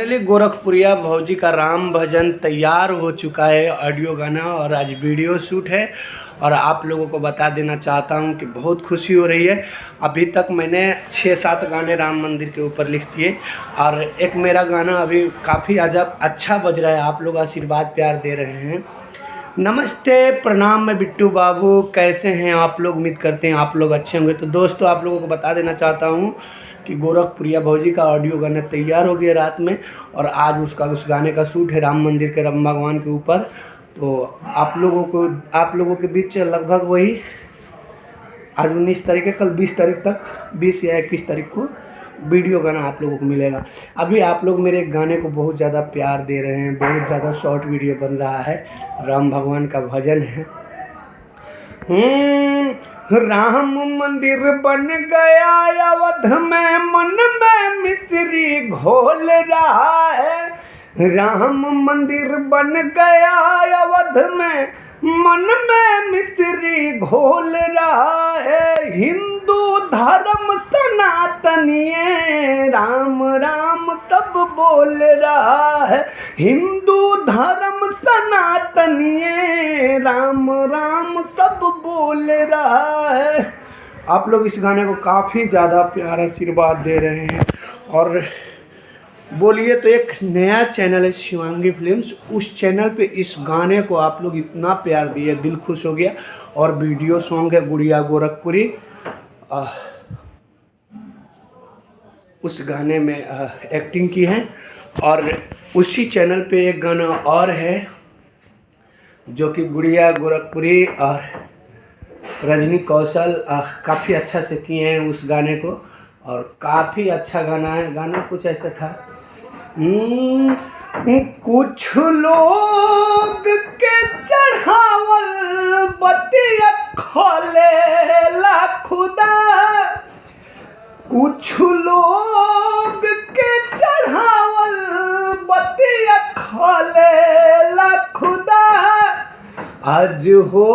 Finally गोरखपुरिया भौजी का राम भजन तैयार हो चुका है, ऑडियो गाना, और आज वीडियो शूट है। और आप लोगों को बता देना चाहता हूं कि बहुत खुशी हो रही है। अभी तक मैंने 6-7 गाने राम मंदिर के ऊपर लिख दिए और एक मेरा गाना अभी काफ़ी अजब अच्छा बज रहा है। आप लोग आशीर्वाद प्यार दे रहे हैं। नमस्ते, प्रणाम, मैं बिट्टू बाबू। कैसे हैं आप लोग? उम्मीद करते हैं आप लोग अच्छे होंगे। तो दोस्तों, आप लोगों को बता देना चाहता हूं कि गोरखपुरिया भौजी का ऑडियो गाना तैयार हो गया रात में, और आज उस गाने का शूट है राम मंदिर के राम भगवान के ऊपर। तो आप लोगों के बीच लगभग वही आज 19 तारीख है, कल 20 तारीख तक, 20 या 21 तारीख को वीडियो गाना आप लोगों को मिलेगा। अभी आप लोग मेरे गाने को बहुत ज़्यादा प्यार दे रहे हैं, बहुत ज़्यादा शॉर्ट वीडियो बन रहा है, राम भगवान का भजन है। राम मंदिर बन गया अवध में, मन में मिश्री घोल रहा है। राम मंदिर बन गया अवध में, मन में मिश्री घोल रहा है। हिंदू धर्म सनातनीय राम राम सब बोल रहा है। हिंदू धर्म सनातनीय राम राम सब बोल रहा है। आप लोग इस गाने को काफ़ी ज़्यादा प्यार आशीर्वाद दे रहे हैं। और बोलिए तो एक नया चैनल है शिवांगी फिल्म्स, उस चैनल पे इस गाने को आप लोग इतना प्यार दिए, दिल खुश हो गया। और वीडियो सॉन्ग है गुड़िया गोरखपुरी, उस गाने में एक्टिंग की है। और उसी चैनल पे एक गाना और है जो कि गुड़िया गोरखपुरी और रजनी कौशल काफ़ी अच्छा से किए हैं उस गाने को, और काफ़ी अच्छा गाना है। गाना कुछ ऐसा था, कुछ लोग के चढ़ावल बतिया खोलेला खुदा, कुछ लोग के चढ़ावल बतिया खोलेला खुदा। आज हो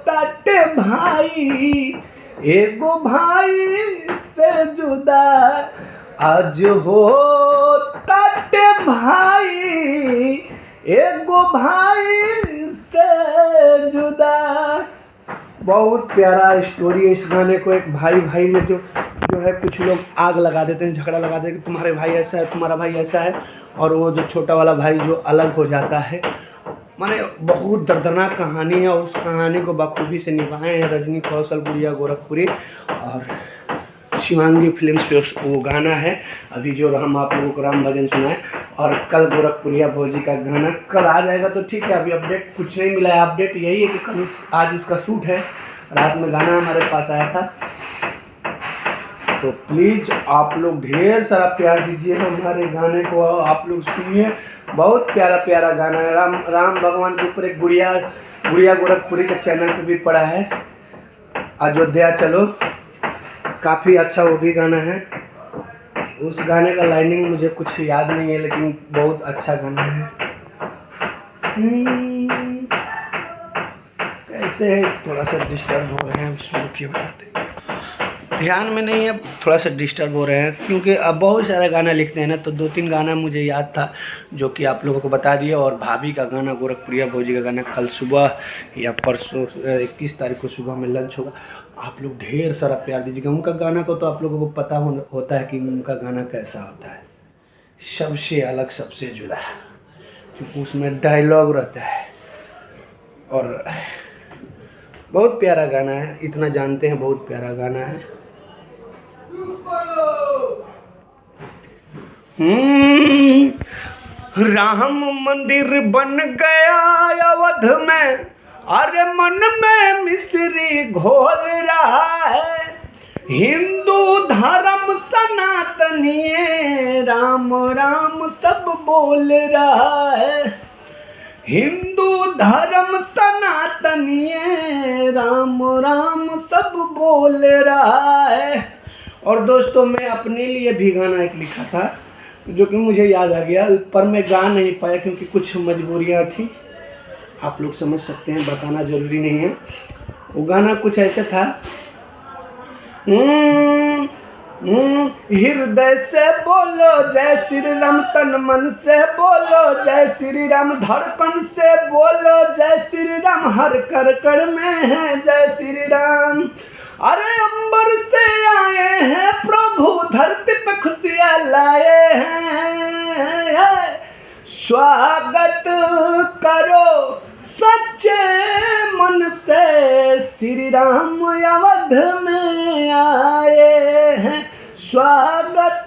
तट भाई एगो भाई से जुदा, आज हो तट भाई एगो भाई से जुदा। बहुत प्यारा स्टोरी है इस गाने को। एक भाई भाई में जो है कुछ लोग आग लगा देते हैं, झगड़ा लगा देते हैं कि तुम्हारे भाई ऐसा है, तुम्हारा भाई ऐसा है, और वो जो छोटा वाला भाई जो अलग हो जाता है। माने बहुत दर्दनाक कहानी है, और उस कहानी को बखूबी से निभाए हैं रजनी कौशल, गुड़िया गोरखपुरी और शिवांगी फिल्म्स पे वो गाना है। अभी जो हम आप लोगों को राम भजन सुनाए, और कल गोरखपुरिया भौजी का गाना कल आ जाएगा। तो ठीक है, अभी अपडेट कुछ नहीं मिला है। अपडेट यही है कि आज उसका शूट है, रात में गाना हमारे पास आया था। तो प्लीज़ आप लोग ढेर सारा प्यार दीजिए हमारे गाने को, आप लोग सुनिए। बहुत प्यारा प्यारा गाना है। राम भगवान के ऊपर एक गुड़िया गोरखपुरी के चैनल पे भी पड़ा है, अयोध्या चलो, काफ़ी अच्छा वो भी गाना है। उस गाने का लाइनिंग मुझे कुछ याद नहीं है, लेकिन बहुत अच्छा गाना है। कैसे थोड़ा सा डिस्टर्ब हो रहे हैं, शुरू किए बताते, ध्यान में नहीं है, थोड़ा सा डिस्टर्ब हो रहे हैं, क्योंकि अब बहुत सारा गाना लिखते हैं ना। तो 2-3 गाना मुझे याद था जो कि आप लोगों को बता दिया। और भाभी का गाना, गोरखपुरिया भौजी का गाना कल सुबह या परसों 21 तारीख को सुबह में लंच होगा। आप लोग ढेर सारा प्यार दीजिएगा। उनका गाना को तो आप लोगों को पता होता है कि उनका गाना कैसा होता है, सबसे अलग, सबसे जुदा, क्योंकि उसमें डायलॉग रहता है। और बहुत प्यारा गाना है, इतना जानते हैं, बहुत प्यारा गाना है। राम मंदिर बन गया अवध में, अरे मन में मिश्री घोल रहा है। हिंदू धर्म सनातनीय राम राम सब बोल रहा है। हिंदू धर्म सनातनीय राम राम सब बोल रहा है। और दोस्तों, मैं अपने लिए भी गाना एक लिखा था जो कि मुझे याद आ गया, पर मैं गा नहीं पाया क्योंकि कुछ मजबूरियां थी। आप लोग समझ सकते हैं, बताना ज़रूरी नहीं है। वो गाना कुछ ऐसे था, हृदय से बोलो जय श्री राम, तन मन से बोलो जय श्री राम, धड़कन से बोलो जय श्री राम, हर कर कर में है जय श्री राम। अरे अंबर से आए हैं प्रभु, धरती पे खुशियाँ लाए हैं, स्वागत करो सच्चे मन से, श्री राम अवध में आए हैं, स्वागत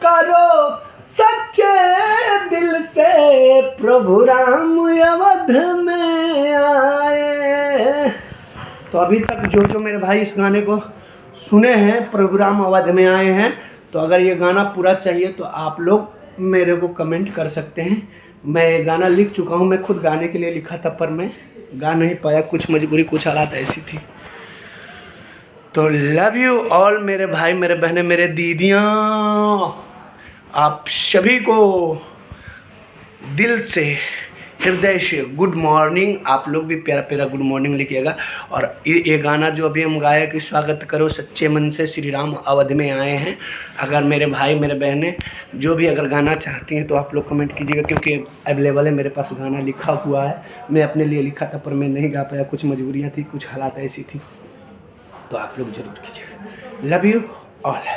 करो सच्चे दिल से, प्रभु राम अवध में आए। तो अभी तक जो मेरे भाई इस गाने को सुने हैं, प्रभु राम अवध में आए हैं, तो अगर ये गाना पूरा चाहिए तो आप लोग मेरे को कमेंट कर सकते हैं। मैं ये गाना लिख चुका हूँ, मैं खुद गाने के लिए लिखा था पर मैं गा नहीं पाया, कुछ मजबूरी, कुछ हालात ऐसी थी। तो लव यू ऑल मेरे भाई, मेरे बहनें, मेरे दीदियाँ, आप सभी को दिल से, हृदय से गुड मॉर्निंग। आप लोग भी प्यारा प्यारा गुड मॉर्निंग लिखिएगा। और ये गाना जो अभी हम गाए कि स्वागत करो सच्चे मन से, श्री राम अवध में आए हैं, अगर मेरे भाई मेरे बहनें जो भी अगर गाना चाहती हैं तो आप लोग कमेंट कीजिएगा, क्योंकि अवेलेबल है मेरे पास, गाना लिखा हुआ है। मैं अपने लिए लिखा था पर मैं नहीं गा पाया, कुछ मजबूरियाँ थी, कुछ हालात ऐसी थी, तो आप लोग ज़रूर कीजिएगा। Love you all.